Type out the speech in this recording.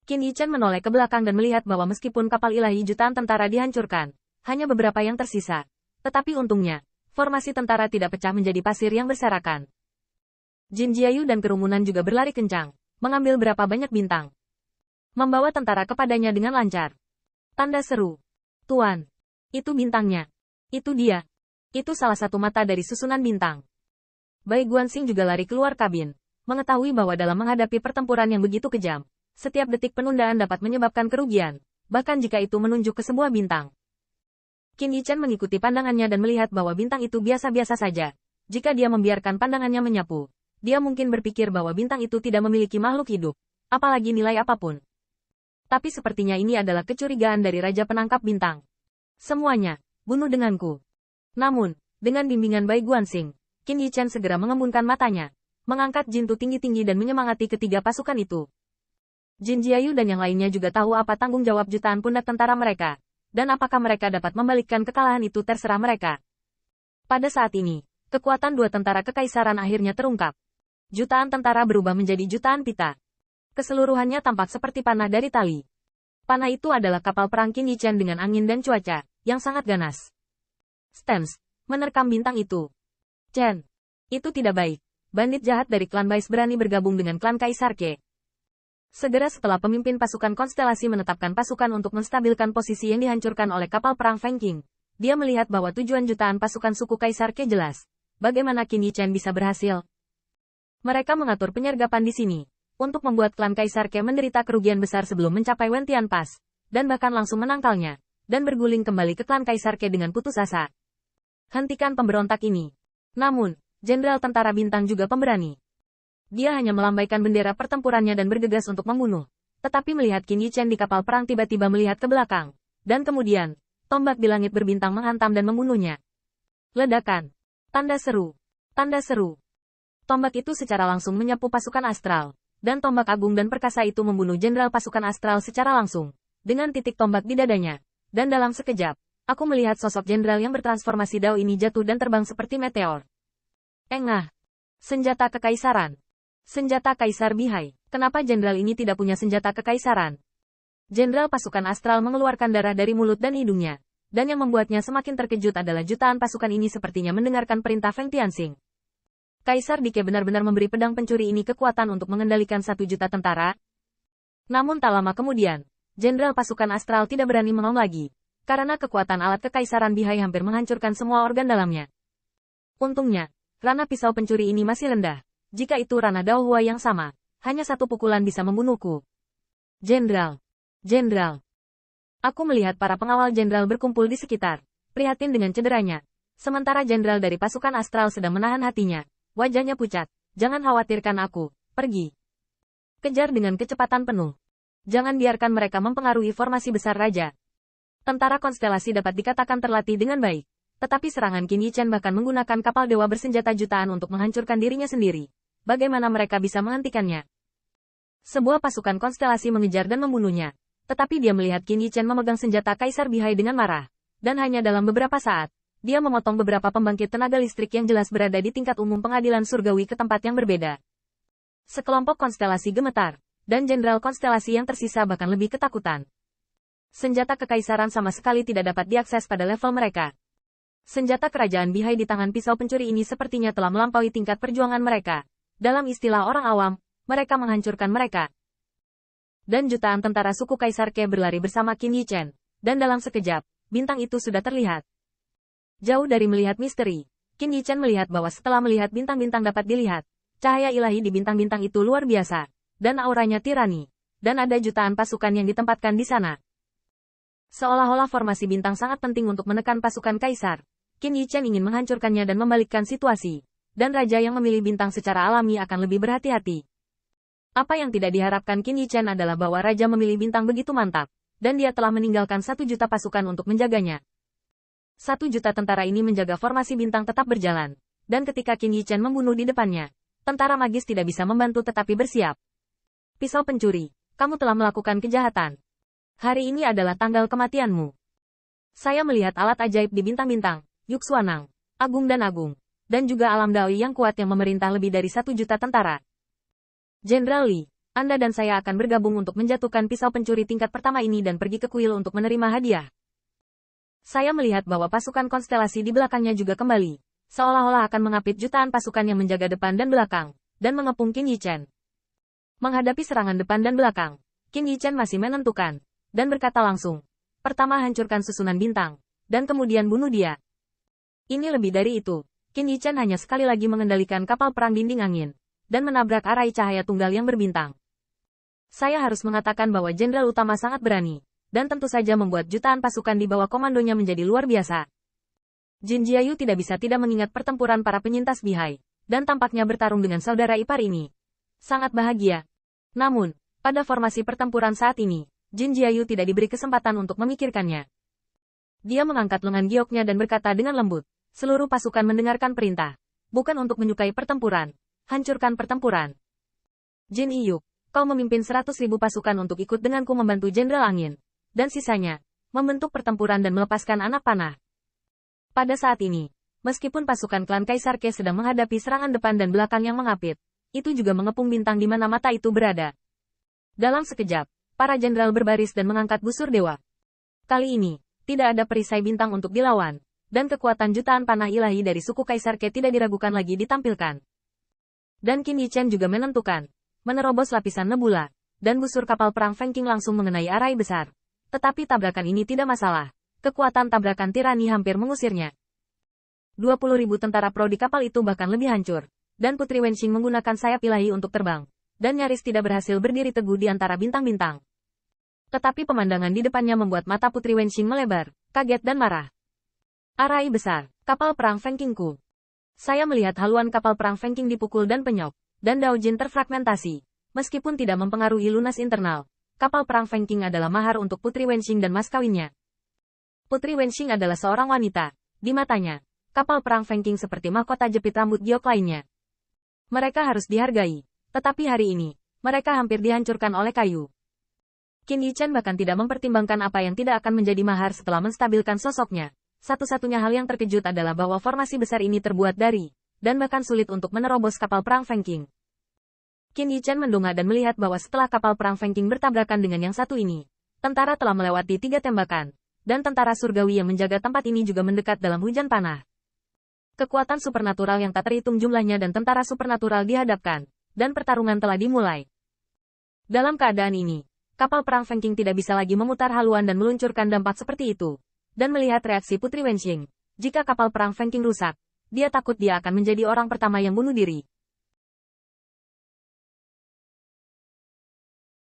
Qin Yichen menoleh ke belakang dan melihat bahwa meskipun kapal ilahi jutaan tentara dihancurkan, hanya beberapa yang tersisa. Tetapi untungnya, formasi tentara tidak pecah menjadi pasir yang berserakan. Jin Jiayu dan kerumunan juga berlari kencang, mengambil berapa banyak bintang. Membawa tentara kepadanya dengan lancar. Tanda seru. Tuan. Itu bintangnya. Itu dia. Itu salah satu mata dari susunan bintang. Bai Guanxing juga lari keluar kabin, mengetahui bahwa dalam menghadapi pertempuran yang begitu kejam, setiap detik penundaan dapat menyebabkan kerugian, bahkan jika itu menunjuk ke sebuah bintang. Qin Yichen mengikuti pandangannya dan melihat bahwa bintang itu biasa-biasa saja. Jika dia membiarkan pandangannya menyapu, dia mungkin berpikir bahwa bintang itu tidak memiliki makhluk hidup, apalagi nilai apapun. Tapi sepertinya ini adalah kecurigaan dari Raja Penangkap Bintang. Semuanya, bunuh denganku. Namun, dengan bimbingan Bai Guanxing, Qin Yichen segera mengembunkan matanya, mengangkat Jintu tinggi-tinggi dan menyemangati ketiga pasukan itu. Jin Jiayu dan yang lainnya juga tahu apa tanggung jawab jutaan pundak tentara mereka, dan apakah mereka dapat membalikkan kekalahan itu terserah mereka. Pada saat ini, kekuatan dua tentara kekaisaran akhirnya terungkap. Jutaan tentara berubah menjadi jutaan pita. Keseluruhannya tampak seperti panah dari tali. Panah itu adalah kapal perang Qin Yichen dengan angin dan cuaca yang sangat ganas. Stems, menerkam bintang itu. Chen, itu tidak baik. Bandit jahat dari klan Bais berani bergabung dengan klan Kaisar Ke. Segera setelah pemimpin pasukan konstelasi menetapkan pasukan untuk menstabilkan posisi yang dihancurkan oleh kapal perang Feng Qing, dia melihat bahwa tujuan jutaan pasukan suku Kaisar Ke jelas. Bagaimana Qin Yichen bisa berhasil? Mereka mengatur penyergapan di sini, untuk membuat klan Kaisar Ke menderita kerugian besar sebelum mencapai Wentian Pass, dan bahkan langsung menangkalnya, dan berguling kembali ke klan Kaisar Ke dengan putus asa. Hentikan pemberontak ini. Namun, Jenderal Tentara Bintang juga pemberani. Dia hanya melambaikan bendera pertempurannya dan bergegas untuk membunuh. Tetapi melihat Qin Yichen di kapal perang tiba-tiba melihat ke belakang. Dan kemudian, tombak di langit berbintang menghantam dan membunuhnya. Ledakan. Tanda seru. Tanda seru. Tombak itu secara langsung menyapu pasukan astral. Dan tombak agung dan perkasa itu membunuh jenderal pasukan astral secara langsung. Dengan titik tombak di dadanya. Dan dalam sekejap, aku melihat sosok jenderal yang bertransformasi Dao ini jatuh dan terbang seperti meteor. Engah. Senjata kekaisaran. Senjata Kaisar Bihai. Kenapa jenderal ini tidak punya senjata kekaisaran? Jenderal pasukan astral mengeluarkan darah dari mulut dan hidungnya. Dan yang membuatnya semakin terkejut adalah jutaan pasukan ini sepertinya mendengarkan perintah Feng Tianxing. Kaisar Dike benar-benar memberi pedang pencuri ini kekuatan untuk mengendalikan 1 juta tentara. Namun tak lama kemudian, jenderal pasukan astral tidak berani mengaum lagi. Karena kekuatan alat kekaisaran Bihai hampir menghancurkan semua organ dalamnya. Untungnya, rana pisau pencuri ini masih rendah. Jika itu rana Dao Hua yang sama, hanya 1 pukulan bisa membunuhku. Jenderal. Jenderal. Aku melihat para pengawal jenderal berkumpul di sekitar, prihatin dengan cederanya. Sementara jenderal dari pasukan astral sedang menahan hatinya. Wajahnya pucat. Jangan khawatirkan aku. Pergi. Kejar dengan kecepatan penuh. Jangan biarkan mereka mempengaruhi formasi besar raja. Tentara konstelasi dapat dikatakan terlatih dengan baik. Tetapi serangan Qin Yichen bahkan menggunakan kapal dewa bersenjata jutaan untuk menghancurkan dirinya sendiri. Bagaimana mereka bisa menghentikannya? Sebuah pasukan konstelasi mengejar dan membunuhnya. Tetapi dia melihat Qin Yichen memegang senjata Kaisar Bihai dengan marah. Dan hanya dalam beberapa saat, dia memotong beberapa pembangkit tenaga listrik yang jelas berada di tingkat umum pengadilan surgawi ke tempat yang berbeda. Sekelompok konstelasi gemetar, dan jenderal konstelasi yang tersisa bahkan lebih ketakutan. Senjata kekaisaran sama sekali tidak dapat diakses pada level mereka. Senjata kerajaan Bihai di tangan pisau pencuri ini sepertinya telah melampaui tingkat perjuangan mereka. Dalam istilah orang awam, mereka menghancurkan mereka. Dan jutaan tentara suku Kaisar Ke berlari bersama Qin Yichen. Dan dalam sekejap, bintang itu sudah terlihat. Jauh dari melihat misteri, Qin Yichen melihat bahwa setelah melihat bintang-bintang dapat dilihat, cahaya ilahi di bintang-bintang itu luar biasa. Dan auranya tirani. Dan ada jutaan pasukan yang ditempatkan di sana. Seolah-olah formasi bintang sangat penting untuk menekan pasukan Kaisar. Qin Yichen ingin menghancurkannya dan membalikkan situasi. Dan raja yang memilih bintang secara alami akan lebih berhati-hati. Apa yang tidak diharapkan Qin Yichen adalah bahwa raja memilih bintang begitu mantap, dan dia telah meninggalkan 1 juta pasukan untuk menjaganya. 1 juta tentara ini menjaga formasi bintang tetap berjalan, dan ketika Qin Yichen membunuh di depannya, tentara magis tidak bisa membantu tetapi bersiap. Pisau pencuri, kamu telah melakukan kejahatan. Hari ini adalah tanggal kematianmu. Saya melihat alat ajaib di bintang-bintang, Yuxuanang, Agung dan Agung. Dan juga alam Daoi yang kuat yang memerintah lebih dari 1 juta tentara. Jenderal Li, Anda dan saya akan bergabung untuk menjatuhkan pisau pencuri tingkat pertama ini dan pergi ke kuil untuk menerima hadiah. Saya melihat bahwa pasukan konstelasi di belakangnya juga kembali, seolah-olah akan mengapit jutaan pasukan yang menjaga depan dan belakang, dan mengepung Qin Yichen. Menghadapi serangan depan dan belakang, Qin Yichen masih menentukan, dan berkata langsung, pertama hancurkan susunan bintang, dan kemudian bunuh dia. Ini lebih dari itu, Qin Yichen hanya sekali lagi mengendalikan kapal perang dinding angin, dan menabrak arai cahaya tunggal yang berbintang. Saya harus mengatakan bahwa jenderal utama sangat berani, dan tentu saja membuat jutaan pasukan di bawah komandonya menjadi luar biasa. Jin Jiayu tidak bisa tidak mengingat pertempuran para penyintas Bihai, dan tampaknya bertarung dengan saudara ipar ini. Sangat bahagia. Namun, pada formasi pertempuran saat ini, Jin Jiayu tidak diberi kesempatan untuk memikirkannya. Dia mengangkat lengan gioknya dan berkata dengan lembut, seluruh pasukan mendengarkan perintah. Bukan untuk menyukai pertempuran. Hancurkan pertempuran. Jin Iyuk, kau memimpin 100.000 pasukan untuk ikut denganku membantu Jenderal Angin. Dan sisanya, membentuk pertempuran dan melepaskan anak panah. Pada saat ini, meskipun pasukan klan Kaisar Ke sedang menghadapi serangan depan dan belakang yang mengapit, itu juga mengepung bintang di mana mata itu berada. Dalam sekejap, para jenderal berbaris dan mengangkat busur dewa. Kali ini, tidak ada perisai bintang untuk dilawan, dan kekuatan jutaan panah ilahi dari suku Kaisar Ke tidak diragukan lagi ditampilkan. Dan Qin Yichen juga menentukan, menerobos lapisan nebula, dan busur kapal perang Feng Qing langsung mengenai arai besar. Tetapi tabrakan ini tidak masalah. Kekuatan tabrakan tirani hampir mengusirnya. 20.000 tentara pro di kapal itu bahkan lebih hancur. Dan Putri Wenxing menggunakan sayap ilahi untuk terbang. Dan nyaris tidak berhasil berdiri teguh di antara bintang-bintang. Tetapi pemandangan di depannya membuat mata Putri Wenxing melebar, kaget dan marah. Arai besar, kapal perang Feng Qingku. Saya melihat haluan kapal perang Feng Qing dipukul dan penyok. Dan Daojin terfragmentasi. Meskipun tidak mempengaruhi lunas internal. Kapal perang Feng Qing adalah mahar untuk Putri Wenxing dan mas kawinnya. Putri Wenxing adalah seorang wanita. Di matanya, kapal perang Feng Qing seperti mahkota jepit rambut giok lainnya. Mereka harus dihargai. Tetapi hari ini, mereka hampir dihancurkan oleh kayu. Qin Yichen bahkan tidak mempertimbangkan apa yang tidak akan menjadi mahar setelah menstabilkan sosoknya. Satu-satunya hal yang terkejut adalah bahwa formasi besar ini terbuat dari, dan bahkan sulit untuk menerobos kapal perang Feng Qing. Qin Yichen mendongak dan melihat bahwa setelah kapal perang Feng Qing bertabrakan dengan yang satu ini, tentara telah melewati 3 tembakan, dan tentara surgawi yang menjaga tempat ini juga mendekat dalam hujan panah. Kekuatan supernatural yang tak terhitung jumlahnya dan tentara supernatural dihadapkan, dan pertarungan telah dimulai. Dalam keadaan ini, kapal perang Feng Qing tidak bisa lagi memutar haluan dan meluncurkan dampak seperti itu. Dan melihat reaksi Putri Wenxing, jika kapal perang Feng Qing rusak, dia takut dia akan menjadi orang pertama yang bunuh diri.